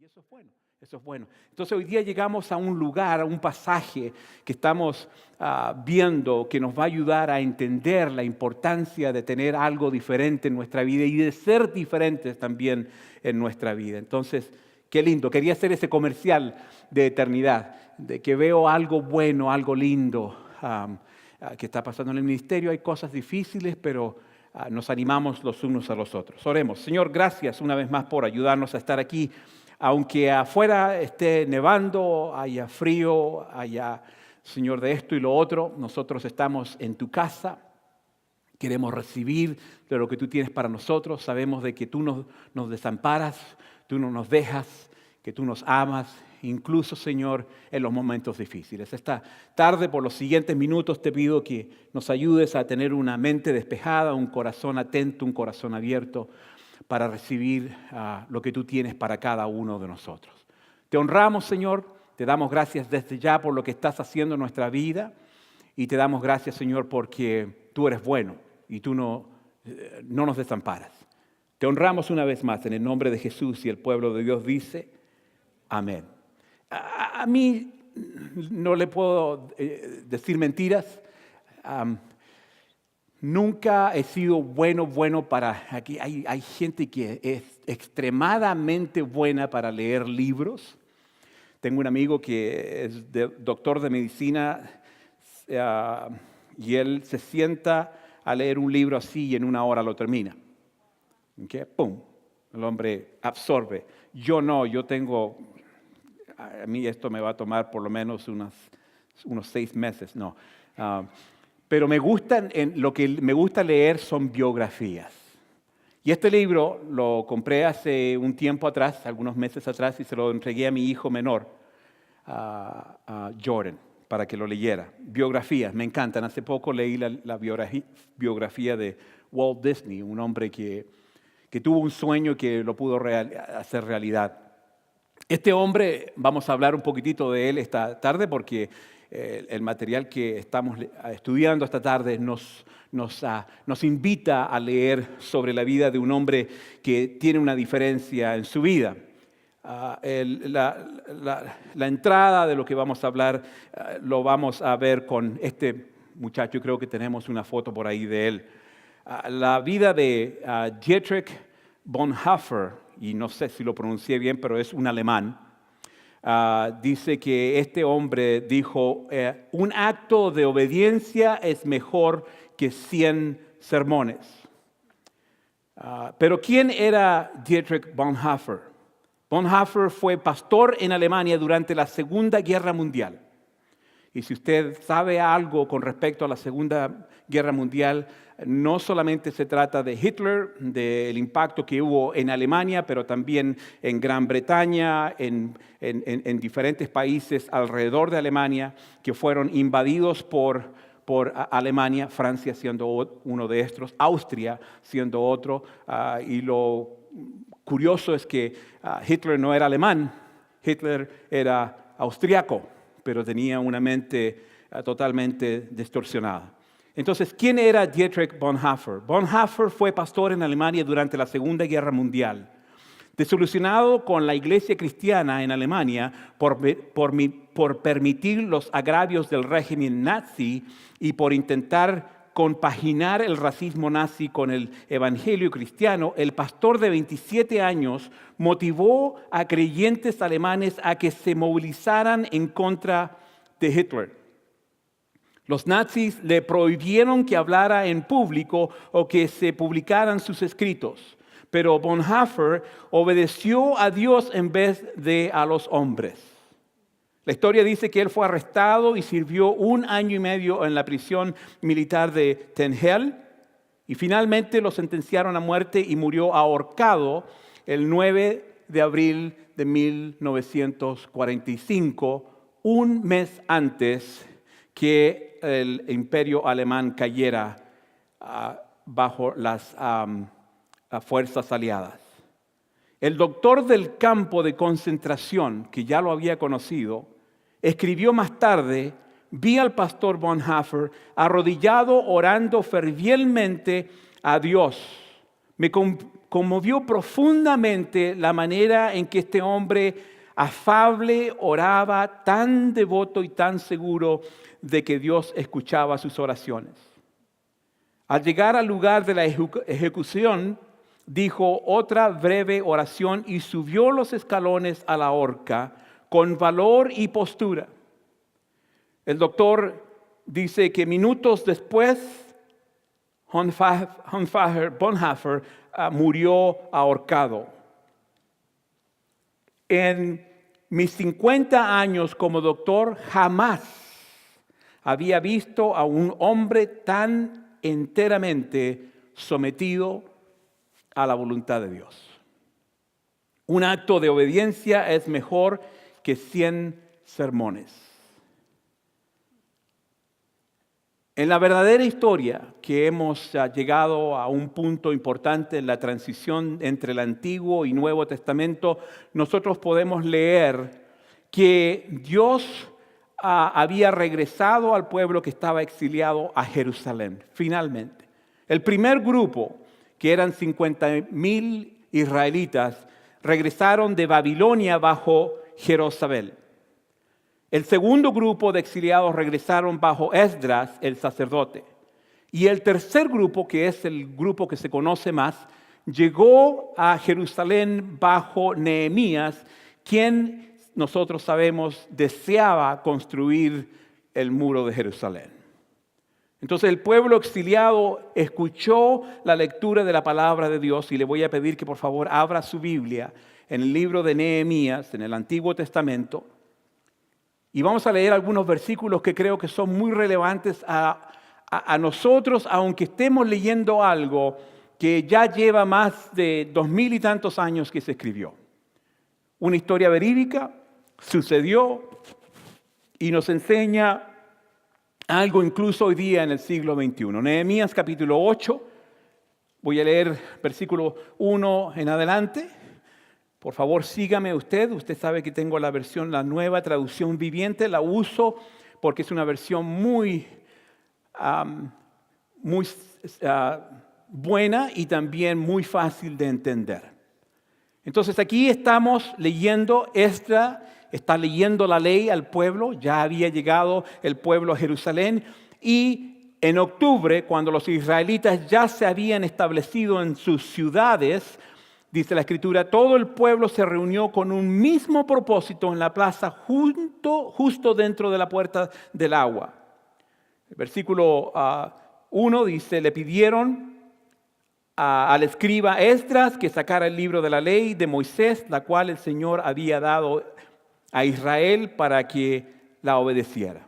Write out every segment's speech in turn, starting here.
eso es bueno, eso es bueno. Entonces hoy día llegamos a un lugar, a un pasaje que estamos viendo que nos va a ayudar a entender la importancia de tener algo diferente en nuestra vida y de ser diferentes también en nuestra vida. Entonces, qué lindo. Quería hacer ese comercial de eternidad, de que veo algo bueno, algo lindo que está pasando en el ministerio. Hay cosas difíciles, pero nos animamos los unos a los otros. Oremos. Señor, gracias una vez más por ayudarnos a estar aquí. Aunque afuera esté nevando, haya frío, haya, Señor, de esto y lo otro, nosotros estamos en tu casa. Queremos recibir de lo que tú tienes para nosotros. Sabemos de que tú nos desamparas, tú no nos dejas, que tú nos amas, incluso, Señor, en los momentos difíciles. Esta tarde, por los siguientes minutos, te pido que nos ayudes a tener una mente despejada, un corazón atento, un corazón abierto para recibir lo que tú tienes para cada uno de nosotros. Te honramos, Señor, te damos gracias desde ya por lo que estás haciendo en nuestra vida y te damos gracias, Señor, porque tú eres bueno y tú no nos desamparas. Te honramos una vez más en el nombre de Jesús y el pueblo de Dios dice, amén. A mí no le puedo decir mentiras. Nunca he sido bueno para... Aquí hay gente que es extremadamente buena para leer libros. Tengo un amigo que es doctor de medicina y él se sienta a leer un libro así y en una hora lo termina. ¿Okay? ¡Pum! El hombre absorbe. Yo no, yo tengo... A mí esto me va a tomar por lo menos unos 6 meses, no. Pero lo que me gusta leer son biografías. Y este libro lo compré hace un tiempo atrás, algunos meses atrás, y se lo entregué a mi hijo menor, a Jordan, para que lo leyera. Biografías, me encantan. Hace poco leí la biografía de Walt Disney, un hombre que tuvo un sueño que lo pudo hacer realidad. Este hombre, vamos a hablar un poquitito de él esta tarde porque el material que estamos estudiando esta tarde nos invita a leer sobre la vida de un hombre que tiene una diferencia en su vida. La entrada de lo que vamos a hablar lo vamos a ver con este muchacho. Creo que tenemos una foto por ahí de él. La vida de Dietrich Bonhoeffer, y no sé si lo pronuncié bien, pero es un alemán, dice que este hombre dijo, un acto de obediencia es mejor que 100 sermones. Pero ¿quién era Dietrich Bonhoeffer? Bonhoeffer fue pastor en Alemania durante la Segunda Guerra Mundial. Y si usted sabe algo con respecto a la Segunda Guerra Mundial, no solamente se trata de Hitler, del impacto que hubo en Alemania, pero también en Gran Bretaña, en diferentes países alrededor de Alemania que fueron invadidos por Alemania, Francia siendo uno de estos, Austria siendo otro. Y lo curioso es que Hitler no era alemán, Hitler era austriaco, pero tenía una mente totalmente distorsionada. Entonces, ¿quién era Dietrich Bonhoeffer? Bonhoeffer fue pastor en Alemania durante la Segunda Guerra Mundial. Desilusionado con la iglesia cristiana en Alemania por permitir los agravios del régimen nazi y por intentar compaginar el racismo nazi con el evangelio cristiano, el pastor de 27 años motivó a creyentes alemanes a que se movilizaran en contra de Hitler. Los nazis le prohibieron que hablara en público o que se publicaran sus escritos, pero Bonhoeffer obedeció a Dios en vez de a los hombres. La historia dice que él fue arrestado y sirvió 1 año y medio en la prisión militar de Tennhel y finalmente lo sentenciaron a muerte y murió ahorcado el 9 de abril de 1945, un mes antes que el imperio alemán cayera bajo las fuerzas aliadas. El doctor del campo de concentración, que ya lo había conocido, escribió más tarde, vi al pastor Bonhoeffer arrodillado orando fervientemente a Dios. Me conmovió profundamente la manera en que este hombre afable oraba, tan devoto y tan seguro de que Dios escuchaba sus oraciones. Al llegar al lugar de la ejecución, dijo otra breve oración y subió los escalones a la horca con valor y postura. El doctor dice que minutos después, Bonhoeffer murió ahorcado. En mis 50 años como doctor, jamás había visto a un hombre tan enteramente sometido a la voluntad de Dios. Un acto de obediencia es mejor que 100 sermones. En la verdadera historia que hemos llegado a un punto importante en la transición entre el Antiguo y Nuevo Testamento, nosotros podemos leer que Dios había regresado al pueblo que estaba exiliado a Jerusalén, finalmente. El primer grupo, que eran 50,000 israelitas, regresaron de Babilonia bajo Jerusalén. El segundo grupo de exiliados regresaron bajo Esdras, el sacerdote. Y el tercer grupo, que es el grupo que se conoce más, llegó a Jerusalén bajo Nehemías, quien nosotros sabemos deseaba construir el muro de Jerusalén. Entonces el pueblo exiliado escuchó la lectura de la palabra de Dios y le voy a pedir que por favor abra su Biblia en el libro de Nehemías, en el Antiguo Testamento. Y vamos a leer algunos versículos que creo que son muy relevantes a nosotros, aunque estemos leyendo algo que ya lleva más de 2000 y tantos años que se escribió. Una historia verídica, sucedió y nos enseña algo incluso hoy día en el siglo XXI. Nehemías capítulo 8, voy a leer versículo 1 en adelante. Por favor, sígame usted. Usted sabe que tengo la nueva traducción viviente. La uso porque es una versión muy buena y también muy fácil de entender. Entonces aquí estamos leyendo, Esdras está leyendo la ley al pueblo. Ya había llegado el pueblo a Jerusalén y en octubre, cuando los israelitas ya se habían establecido en sus ciudades, dice la Escritura, todo el pueblo se reunió con un mismo propósito en la plaza justo dentro de la puerta del agua. El versículo 1 dice, le pidieron al escriba Esdras que sacara el libro de la ley de Moisés, la cual el Señor había dado a Israel para que la obedeciera.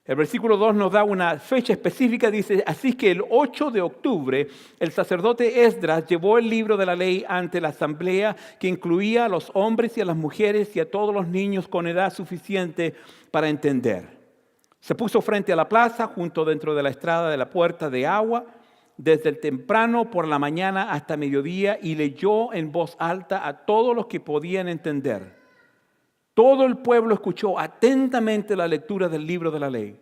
El versículo 2 nos da una fecha específica, dice, así que el 8 de octubre el sacerdote Esdras llevó el libro de la ley ante la asamblea que incluía a los hombres y a las mujeres y a todos los niños con edad suficiente para entender. Se puso frente a la plaza, junto dentro de la estrada de la puerta de agua, desde el temprano por la mañana hasta mediodía y leyó en voz alta a todos los que podían entender. Todo el pueblo escuchó atentamente la lectura del libro de la ley.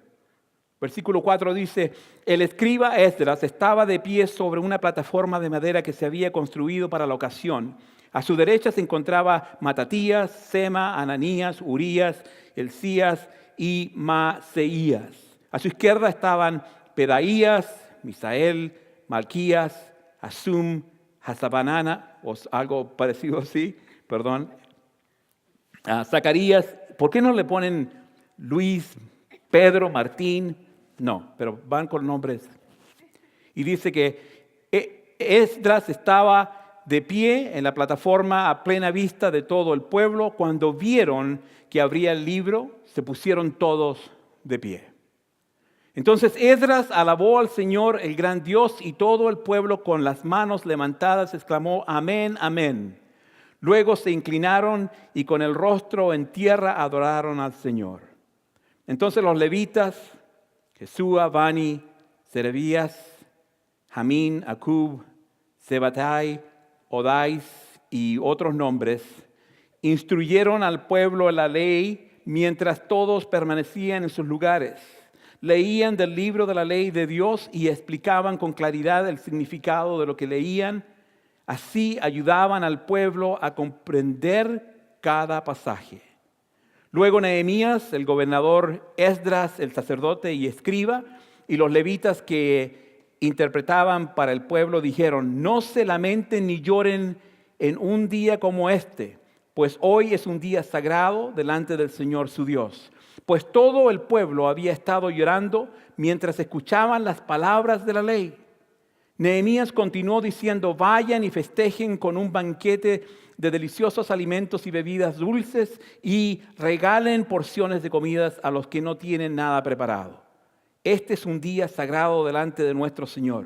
Versículo 4 dice, el escriba Esdras estaba de pie sobre una plataforma de madera que se había construido para la ocasión. A su derecha se encontraba Matatías, Sema, Ananías, Urías, Hilcías y Maseías. A su izquierda estaban Pedaías, Misael, Malquías, Hasum, Hasabanana, o algo parecido así, Zacarías. ¿Por qué no le ponen Luis, Pedro, Martín? No, pero van con nombres. Y dice que Esdras estaba de pie en la plataforma a plena vista de todo el pueblo. Cuando vieron que abría el libro, se pusieron todos de pie. Entonces Esdras alabó al Señor, el gran Dios, y todo el pueblo con las manos levantadas exclamó, amén, amén. Luego se inclinaron y con el rostro en tierra adoraron al Señor. Entonces los levitas, Jesúa, Bani, Serebías, Jamín, Acub, Sebatai, Odais y otros nombres, instruyeron al pueblo la ley mientras todos permanecían en sus lugares. Leían del libro de la ley de Dios y explicaban con claridad el significado de lo que leían. Así ayudaban al pueblo a comprender cada pasaje. Luego Nehemías, el gobernador, Esdras, el sacerdote y escriba, y los levitas que interpretaban para el pueblo dijeron: no se lamenten ni lloren en un día como este, pues hoy es un día sagrado delante del Señor su Dios. Pues todo el pueblo había estado llorando mientras escuchaban las palabras de la ley. Nehemías continuó diciendo: vayan y festejen con un banquete de deliciosos alimentos y bebidas dulces y regalen porciones de comidas a los que no tienen nada preparado. Este es un día sagrado delante de nuestro Señor.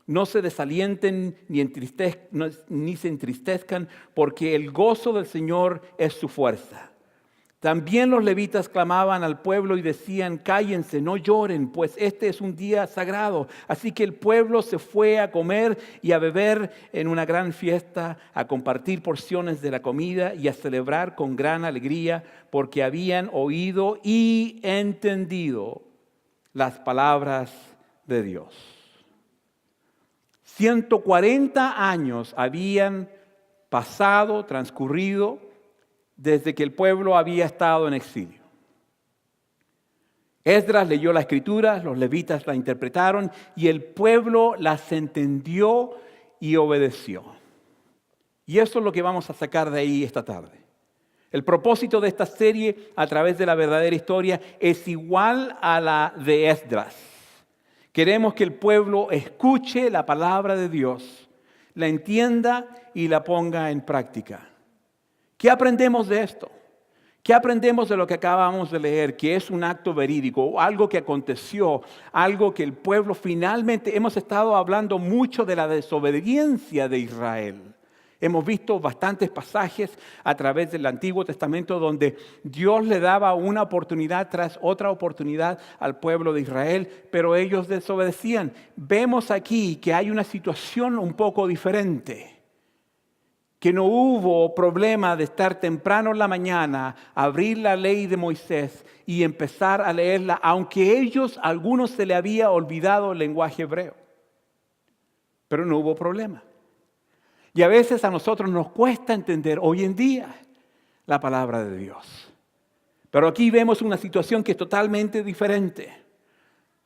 No se desalienten ni se entristezcan, porque el gozo del Señor es su fuerza. También los levitas clamaban al pueblo y decían: cállense, no lloren, pues este es un día sagrado. Así que el pueblo se fue a comer y a beber en una gran fiesta, a compartir porciones de la comida y a celebrar con gran alegría, porque habían oído y entendido las palabras de Dios. 140 años habían transcurrido desde que el pueblo había estado en exilio. Esdras leyó la escritura, los levitas la interpretaron y el pueblo las entendió y obedeció. Y eso es lo que vamos a sacar de ahí esta tarde. El propósito de esta serie a través de la verdadera historia es igual a la de Esdras. Queremos que el pueblo escuche la palabra de Dios, la entienda y la ponga en práctica. ¿Qué aprendemos de esto? ¿Qué aprendemos de lo que acabamos de leer? Que es un acto verídico, algo que aconteció, algo que el pueblo finalmente... Hemos estado hablando mucho de la desobediencia de Israel. Hemos visto bastantes pasajes a través del Antiguo Testamento donde Dios le daba una oportunidad tras otra oportunidad al pueblo de Israel, pero ellos desobedecían. Vemos aquí que hay una situación un poco diferente. Que no hubo problema de estar temprano en la mañana, abrir la ley de Moisés y empezar a leerla, aunque algunos se le había olvidado el lenguaje hebreo. Pero no hubo problema. Y a veces a nosotros nos cuesta entender hoy en día la palabra de Dios. Pero aquí vemos una situación que es totalmente diferente.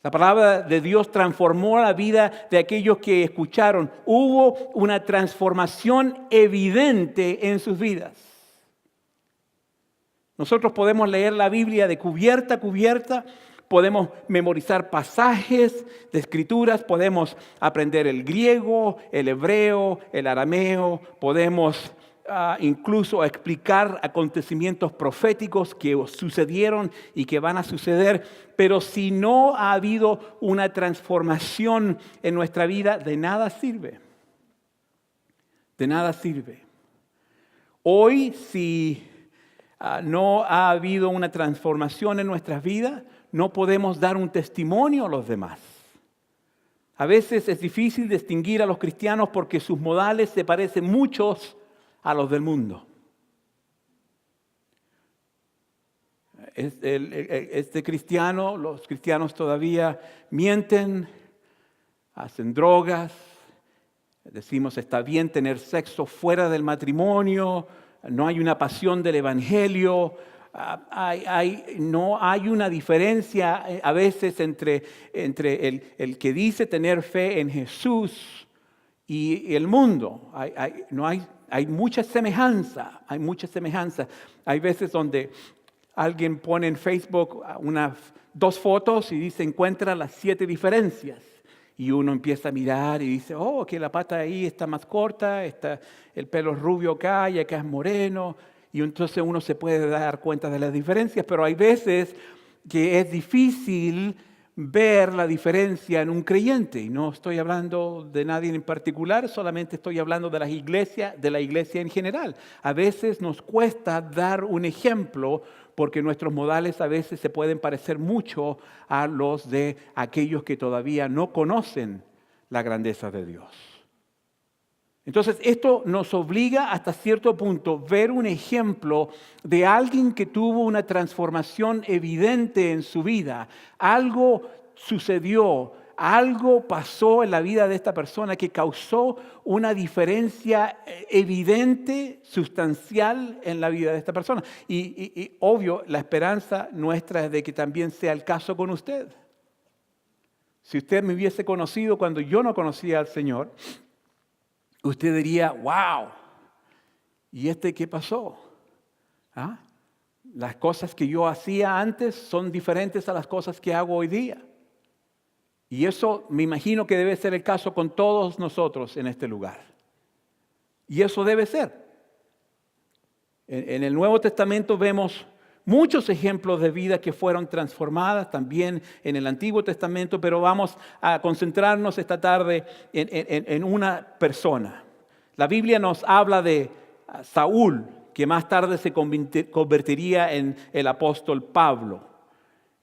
La palabra de Dios transformó la vida de aquellos que escucharon. Hubo una transformación evidente en sus vidas. Nosotros podemos leer la Biblia de cubierta a cubierta, podemos memorizar pasajes de escrituras, podemos aprender el griego, el hebreo, el arameo, podemos incluso explicar acontecimientos proféticos que sucedieron y que van a suceder, pero si no ha habido una transformación en nuestra vida, de nada sirve. De nada sirve. Hoy, si no ha habido una transformación en nuestras vidas, no podemos dar un testimonio a los demás. A veces es difícil distinguir a los cristianos porque sus modales se parecen muchos a los del mundo. Los cristianos todavía mienten, hacen drogas, decimos está bien tener sexo fuera del matrimonio, no hay una pasión del evangelio, no hay una diferencia a veces entre el que dice tener fe en Jesús y el mundo. Hay mucha semejanza, Hay veces donde alguien pone en Facebook dos fotos y dice encuentra las 7 diferencias. Y uno empieza a mirar y dice, que la pata ahí está más corta, el pelo rubio acá y acá es moreno. Y entonces uno se puede dar cuenta de las diferencias, pero hay veces que es difícil ver la diferencia en un creyente. Y no estoy hablando de nadie en particular, solamente estoy hablando de la iglesia en general. A veces nos cuesta dar un ejemplo porque nuestros modales a veces se pueden parecer mucho a los de aquellos que todavía no conocen la grandeza de Dios. Entonces, esto nos obliga hasta cierto punto a ver un ejemplo de alguien que tuvo una transformación evidente en su vida. Algo sucedió, algo pasó en la vida de esta persona que causó una diferencia evidente, sustancial en la vida de esta persona. Y obvio, la esperanza nuestra es de que también sea el caso con usted. Si usted me hubiese conocido cuando yo no conocía al Señor, usted diría, wow, ¿y qué pasó? ¿Ah? Las cosas que yo hacía antes son diferentes a las cosas que hago hoy día. Y eso me imagino que debe ser el caso con todos nosotros en este lugar. Y eso debe ser. En el Nuevo Testamento vemos muchos ejemplos de vidas que fueron transformadas, también en el Antiguo Testamento, pero vamos a concentrarnos esta tarde en una persona. La Biblia nos habla de Saúl, que más tarde se convertiría en el apóstol Pablo.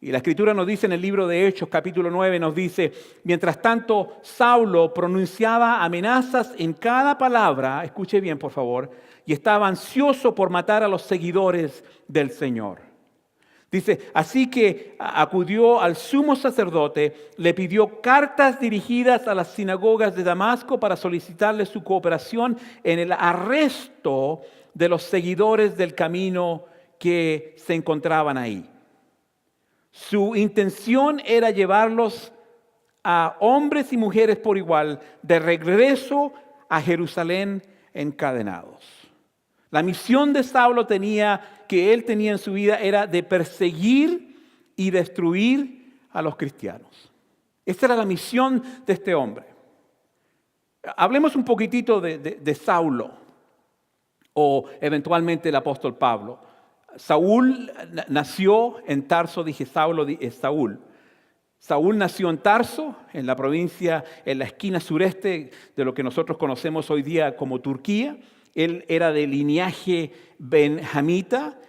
Y la Escritura nos dice en el libro de Hechos, capítulo 9, nos dice, mientras tanto, Saulo pronunciaba amenazas en cada palabra, escuche bien por favor, y estaba ansioso por matar a los seguidores del Señor. Dice, así que acudió al sumo sacerdote, le pidió cartas dirigidas a las sinagogas de Damasco para solicitarle su cooperación en el arresto de los seguidores del camino que se encontraban ahí. Su intención era llevarlos a hombres y mujeres por igual de regreso a Jerusalén encadenados. La misión de Saulo que él tenía en su vida era de perseguir y destruir a los cristianos. Esta era la misión de este hombre. Hablemos un poquitito de Saulo o eventualmente el apóstol Pablo. Saúl nació en Tarso, dije Saulo, es Saúl. Saúl nació en Tarso, en la provincia, en la esquina sureste de lo que nosotros conocemos hoy día como Turquía. Él era de linaje benjamita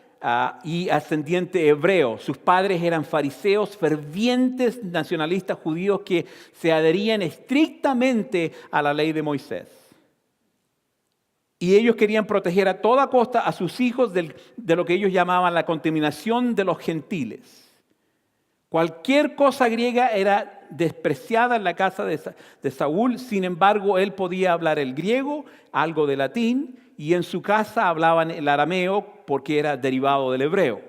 y ascendiente hebreo. Sus padres eran fariseos, fervientes nacionalistas judíos que se adherían estrictamente a la ley de Moisés. Y ellos querían proteger a toda costa a sus hijos de lo que ellos llamaban la contaminación de los gentiles. Cualquier cosa griega era despreciada en la casa de Saúl, sin embargo, él podía hablar el griego, algo de latín, y en su casa hablaban el arameo porque era derivado del hebreo,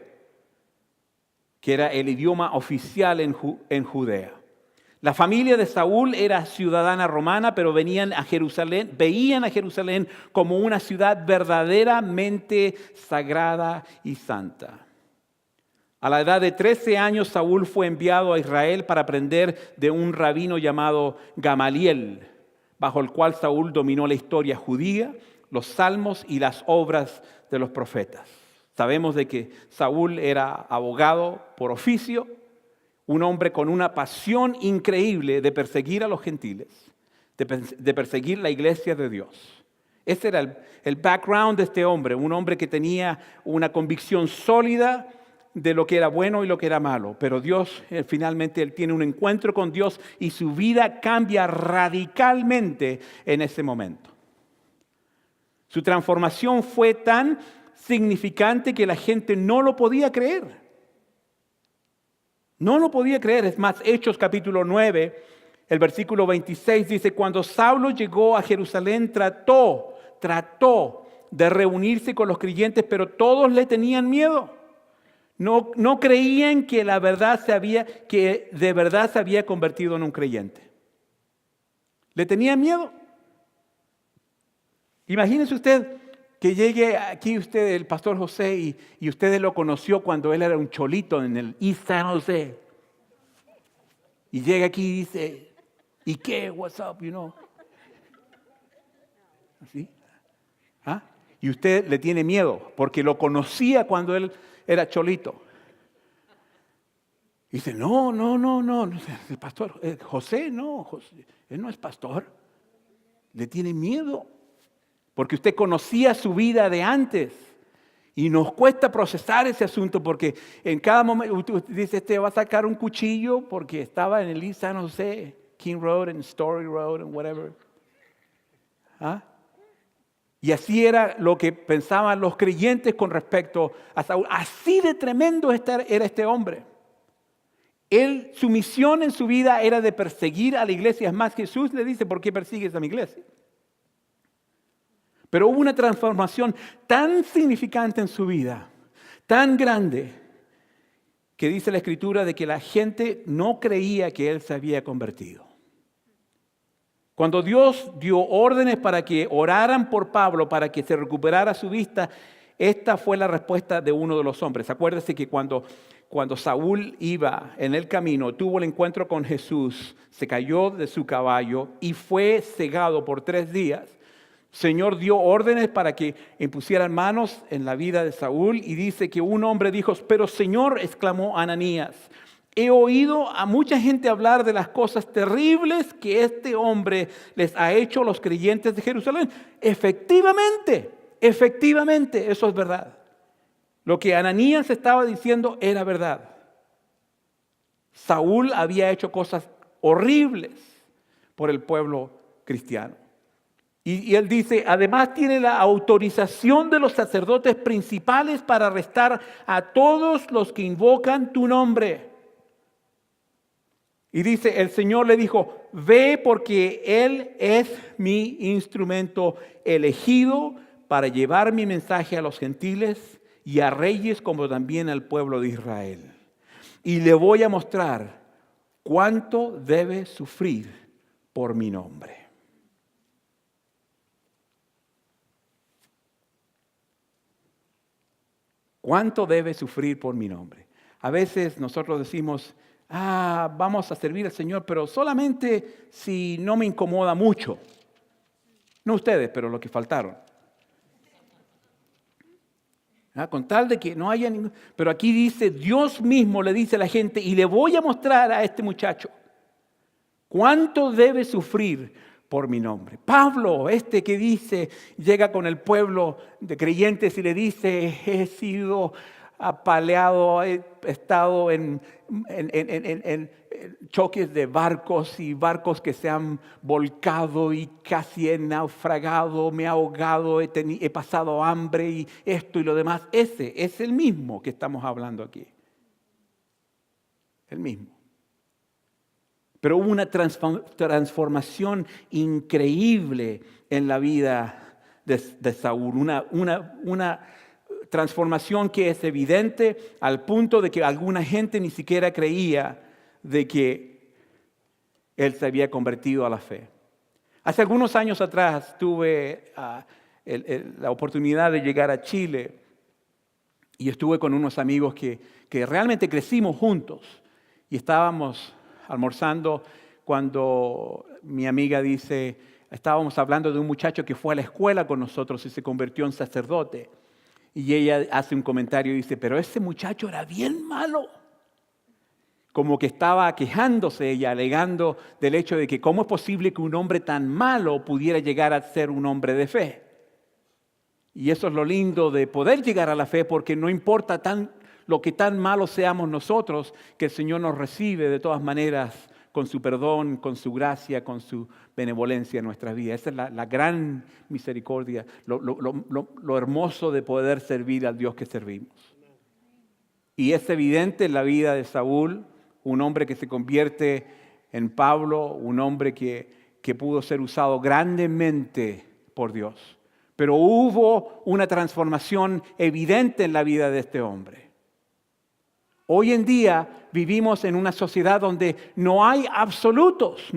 que era el idioma oficial en Judea. La familia de Saúl era ciudadana romana, pero veían a Jerusalén como una ciudad verdaderamente sagrada y santa. A la edad de 13 años, Saúl fue enviado a Israel para aprender de un rabino llamado Gamaliel, bajo el cual Saúl dominó la historia judía, los salmos y las obras de los profetas. Sabemos de que Saúl era abogado por oficio, un hombre con una pasión increíble de perseguir a los gentiles, de perseguir la iglesia de Dios. Ese era el background de este hombre, un hombre que tenía una convicción sólida de lo que era bueno y lo que era malo. Pero Dios, finalmente, él tiene un encuentro con Dios y su vida cambia radicalmente en ese momento. Su transformación fue tan significante que la gente no lo podía creer. No lo podía creer. Es más, Hechos capítulo 9, el versículo 26 dice, cuando Saulo llegó a Jerusalén, trató de reunirse con los creyentes, pero todos le tenían miedo. No creían que de verdad se había convertido en un creyente. Le tenían miedo. Imagínese usted que llegue aquí el pastor José, y usted lo conoció cuando él era un cholito en el East San Jose. Y llega aquí y dice, ¿y qué? What's up? ¿Así? ¿Ah? Y usted le tiene miedo porque lo conocía cuando él era cholito. Y dice, no, el pastor José, él no es pastor. Le tiene miedo porque usted conocía su vida de antes. Y nos cuesta procesar ese asunto porque en cada momento usted dice, va a sacar un cuchillo porque estaba en el East San Jose, King Road and Story Road and whatever. ¿Ah? Y así era lo que pensaban los creyentes con respecto a Saúl. Así de tremendo era este hombre. Su misión en su vida era de perseguir a la iglesia. Es más, Jesús le dice, ¿por qué persigues a mi iglesia? Pero hubo una transformación tan significante en su vida, tan grande, que dice la Escritura de que la gente no creía que él se había convertido. Cuando Dios dio órdenes para que oraran por Pablo, para que se recuperara su vista, esta fue la respuesta de uno de los hombres. Acuérdese que cuando Saúl iba en el camino, tuvo el encuentro con Jesús, se cayó de su caballo y fue cegado por 3 días. El Señor dio órdenes para que impusieran manos en la vida de Saúl y dice que un hombre dijo, pero Señor, exclamó Ananías, he oído a mucha gente hablar de las cosas terribles que este hombre les ha hecho a los creyentes de Jerusalén. Efectivamente, eso es verdad. Lo que Ananías estaba diciendo era verdad. Saúl había hecho cosas horribles por el pueblo cristiano. Y él dice, además tiene la autorización de los sacerdotes principales para arrestar a todos los que invocan tu nombre. Y dice, el Señor le dijo, ve porque Él es mi instrumento elegido para llevar mi mensaje a los gentiles y a reyes como también al pueblo de Israel. Y le voy a mostrar cuánto debe sufrir por mi nombre. ¿Cuánto debe sufrir por mi nombre? A veces nosotros decimos, vamos a servir al Señor, pero solamente si no me incomoda mucho. No ustedes, pero los que faltaron. Con tal de que no haya ningún... Pero aquí dice, Dios mismo le dice a la gente, y le voy a mostrar a este muchacho cuánto debe sufrir por mi nombre. Pablo, que dice, llega con el pueblo de creyentes y le dice, he sido apaleado, he estado en choques de barcos y barcos que se han volcado y casi he naufragado, me he ahogado, he pasado hambre y esto y lo demás. Ese es el mismo que estamos hablando aquí. El mismo. Pero hubo una transformación increíble en la vida de Saúl, una transformación que es evidente al punto de que alguna gente ni siquiera creía de que él se había convertido a la fe. Hace algunos años atrás tuve la oportunidad de llegar a Chile y estuve con unos amigos que realmente crecimos juntos y estábamos almorzando cuando mi amiga dice, estábamos hablando de un muchacho que fue a la escuela con nosotros y se convirtió en sacerdote. Y ella hace un comentario y dice, pero ese muchacho era bien malo. Como que estaba quejándose ella, alegando del hecho de que cómo es posible que un hombre tan malo pudiera llegar a ser un hombre de fe. Y eso es lo lindo de poder llegar a la fe, porque no importa lo que tan malos seamos nosotros, que el Señor nos recibe de todas maneras con su perdón, con su gracia, con su benevolencia en nuestras vidas. Esa es la gran misericordia, lo hermoso de poder servir al Dios que servimos. Y es evidente en la vida de Saúl, un hombre que se convierte en Pablo, un hombre que pudo ser usado grandemente por Dios. Pero hubo una transformación evidente en la vida de este hombre. Hoy en día vivimos en una sociedad donde no hay absolutos.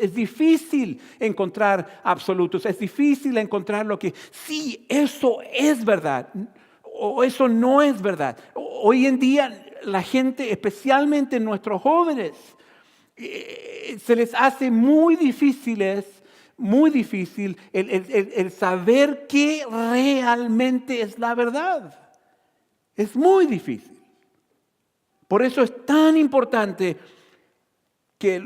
Es difícil encontrar absolutos, es difícil encontrar lo que sí, eso es verdad o eso no es verdad. Hoy en día la gente, especialmente nuestros jóvenes, se les hace muy difícil el saber qué realmente es la verdad. Es muy difícil. Por eso es tan importante que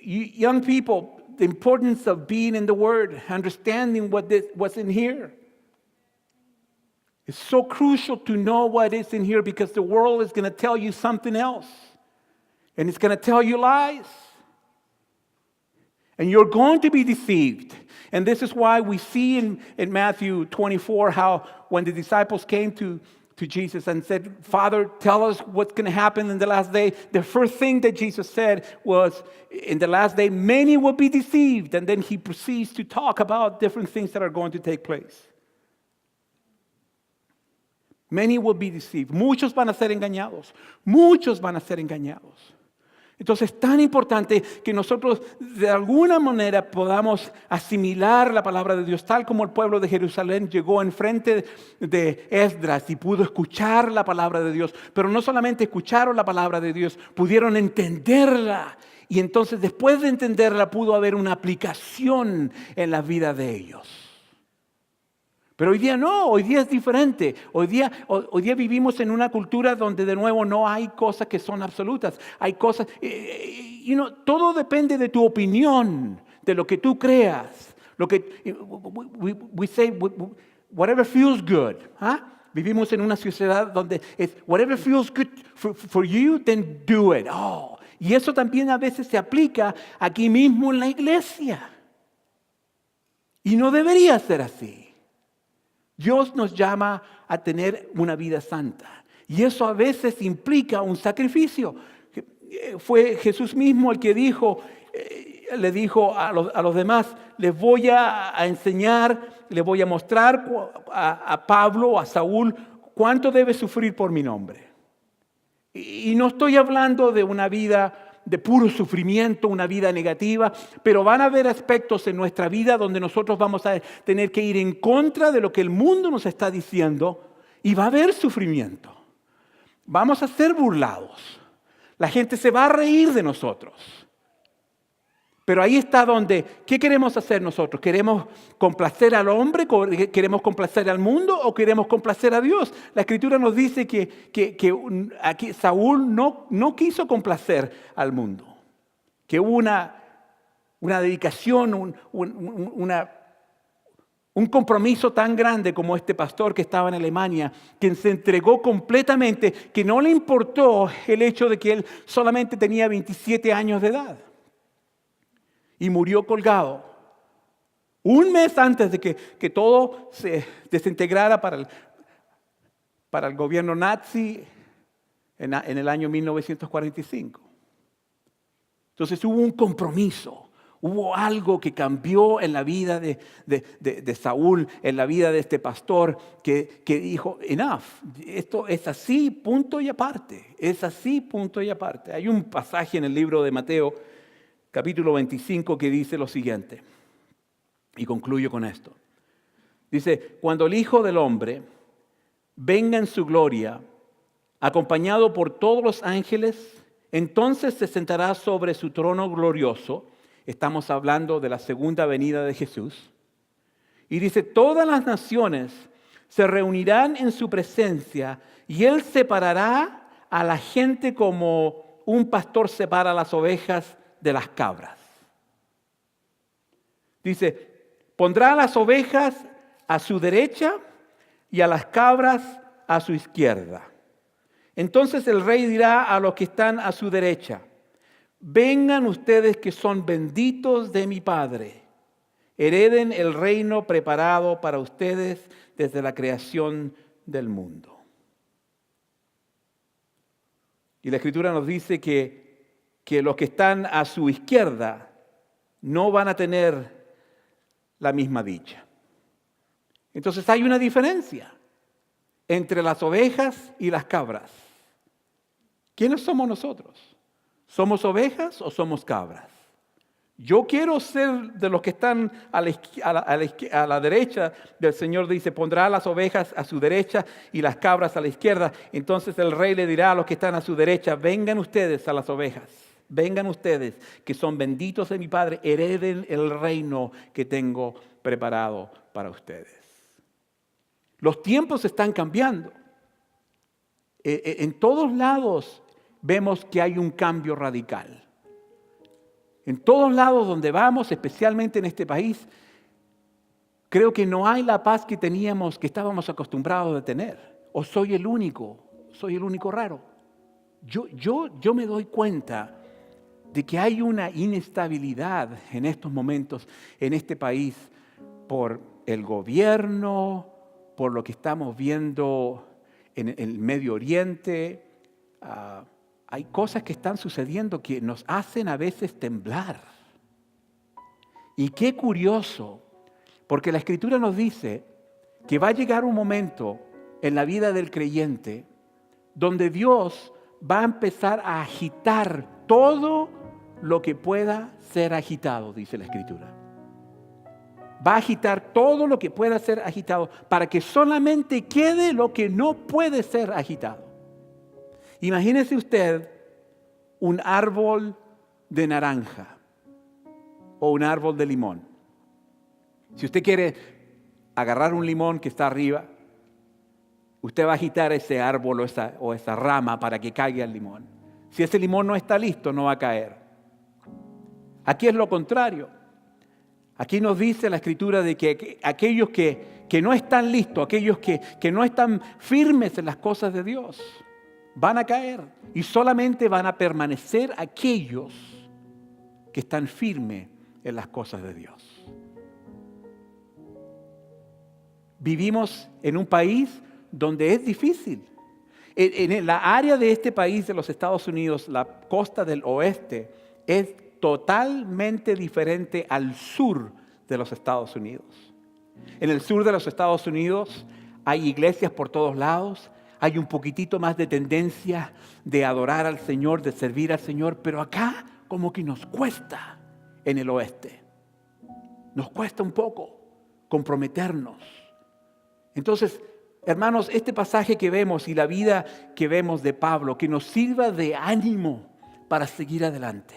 young people, the importance of being in the Word, understanding what's in here. It's so crucial to know what is in here because the world is going to tell you something else. And it's going to tell you lies. And you're going to be deceived. And this is why we see in Matthew 24 how when the disciples came to to Jesus and said, Father, tell us what's going to happen in the last day. The first thing that Jesus said was, in the last day, many will be deceived. And then he proceeds to talk about different things that are going to take place. Many will be deceived. Muchos van a ser engañados. Muchos van a ser engañados. Entonces es tan importante que nosotros de alguna manera podamos asimilar la palabra de Dios, tal como el pueblo de Jerusalén llegó enfrente de Esdras y pudo escuchar la palabra de Dios. Pero no solamente escucharon la palabra de Dios, pudieron entenderla. Y entonces después de entenderla pudo haber una aplicación en la vida de ellos. Pero hoy día no, hoy día es diferente. Hoy día vivimos en una cultura donde de nuevo no hay cosas que son absolutas. Hay cosas, todo depende de tu opinión, de lo que tú creas. Lo que we say whatever feels good. ¿Ah? Vivimos en una sociedad donde es whatever feels good for you, then do it. Oh, y eso también a veces se aplica aquí mismo en la iglesia. Y no debería ser así. Dios nos llama a tener una vida santa. Y eso a veces implica un sacrificio. Fue Jesús mismo el que le dijo a los demás, les voy a enseñar, les voy a mostrar a Pablo, a Saúl, cuánto debe sufrir por mi nombre. Y no estoy hablando de una vida de puro sufrimiento, una vida negativa, pero van a haber aspectos en nuestra vida donde nosotros vamos a tener que ir en contra de lo que el mundo nos está diciendo y va a haber sufrimiento. Vamos a ser burlados. La gente se va a reír de nosotros. Pero ahí está donde, ¿qué queremos hacer nosotros? ¿Queremos complacer al hombre? ¿Queremos complacer al mundo? ¿O queremos complacer a Dios? La Escritura nos dice que aquí Saúl no quiso complacer al mundo. Que hubo una dedicación, un compromiso tan grande como este pastor que estaba en Alemania, quien se entregó completamente, que no le importó el hecho de que él solamente tenía 27 años de edad. Y murió colgado. Un mes antes de que todo se desintegrara para el gobierno nazi en el año 1945. Entonces hubo un compromiso. Hubo algo que cambió en la vida de Saúl, en la vida de este pastor, que dijo, enough, esto es así, punto y aparte. Es así, punto y aparte. Hay un pasaje en el libro de Mateo, capítulo 25, que dice lo siguiente, y concluyo con esto. Dice, cuando el Hijo del Hombre venga en su gloria, acompañado por todos los ángeles, entonces se sentará sobre su trono glorioso. Estamos hablando de la segunda venida de Jesús. Y dice, todas las naciones se reunirán en su presencia y Él separará a la gente como un pastor separa las ovejas de las cabras. Dice, pondrá a las ovejas a su derecha y a las cabras a su izquierda. Entonces el rey dirá a los que están a su derecha, vengan ustedes que son benditos de mi Padre, hereden el reino preparado para ustedes desde la creación del mundo. Y la Escritura nos dice que los que están a su izquierda no van a tener la misma dicha. Entonces hay una diferencia entre las ovejas y las cabras. ¿Quiénes somos nosotros? ¿Somos ovejas o somos cabras? Yo quiero ser de los que están a la derecha del Señor. Dice, pondrá las ovejas a su derecha y las cabras a la izquierda. Entonces el rey le dirá a los que están a su derecha, vengan ustedes a las ovejas. Vengan ustedes que son benditos de mi Padre, hereden el reino que tengo preparado para ustedes. Los tiempos están cambiando. En todos lados vemos que hay un cambio radical. En todos lados donde vamos, especialmente en este país, creo que no hay la paz que teníamos, que estábamos acostumbrados a tener. O soy el único raro. Yo me doy cuenta de que hay una inestabilidad en estos momentos en este país por el gobierno, por lo que estamos viendo en el Medio Oriente. Hay cosas que están sucediendo que nos hacen a veces temblar. Y qué curioso, porque la Escritura nos dice que va a llegar un momento en la vida del creyente donde Dios va a empezar a agitar todo lo que pueda ser agitado, dice la Escritura. Va a agitar todo lo que pueda ser agitado para que solamente quede lo que no puede ser agitado. Imagínese usted un árbol de naranja o un árbol de limón. Si usted quiere agarrar un limón que está arriba, usted va a agitar ese árbol o esa rama para que caiga el limón. Si ese limón no está listo, no va a caer. Aquí es lo contrario. Aquí nos dice la Escritura de que aquellos que no están listos, aquellos que no están firmes en las cosas de Dios, van a caer. Y solamente van a permanecer aquellos que están firmes en las cosas de Dios. Vivimos en un país donde es difícil. En la área de este país, de los Estados Unidos, la costa del oeste, es totalmente diferente al sur de los Estados Unidos. En el sur de los Estados Unidos hay iglesias por todos lados, hay un poquitito más de tendencia de adorar al Señor, de servir al Señor, pero acá como que nos cuesta en el oeste. Nos cuesta un poco comprometernos. Entonces, hermanos, este pasaje que vemos y la vida que vemos de Pablo, que nos sirva de ánimo para seguir adelante,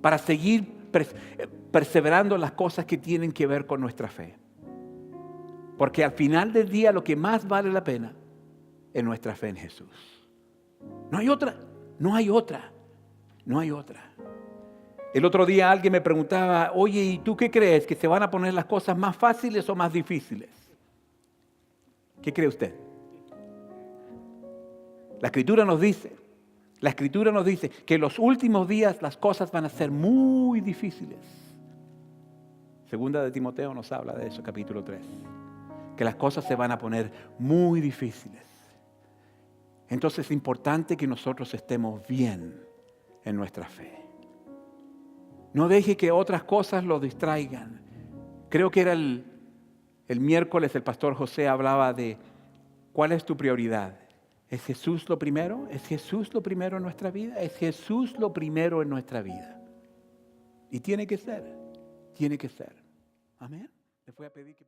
para seguir perseverando en las cosas que tienen que ver con nuestra fe. Porque al final del día lo que más vale la pena es nuestra fe en Jesús. No hay otra, no hay otra, no hay otra. El otro día alguien me preguntaba, oye, ¿y tú qué crees? ¿Que se van a poner las cosas más fáciles o más difíciles? ¿Qué cree usted? La Escritura nos dice que en los últimos días las cosas van a ser muy difíciles. Segunda de Timoteo nos habla de eso, capítulo 3. Que las cosas se van a poner muy difíciles. Entonces es importante que nosotros estemos bien en nuestra fe. No deje que otras cosas lo distraigan. Creo que era el miércoles el pastor José hablaba de ¿cuál es tu prioridad? ¿Es Jesús lo primero? ¿Es Jesús lo primero en nuestra vida? ¿Es Jesús lo primero en nuestra vida? Y tiene que ser. Amén. Les voy a pedir que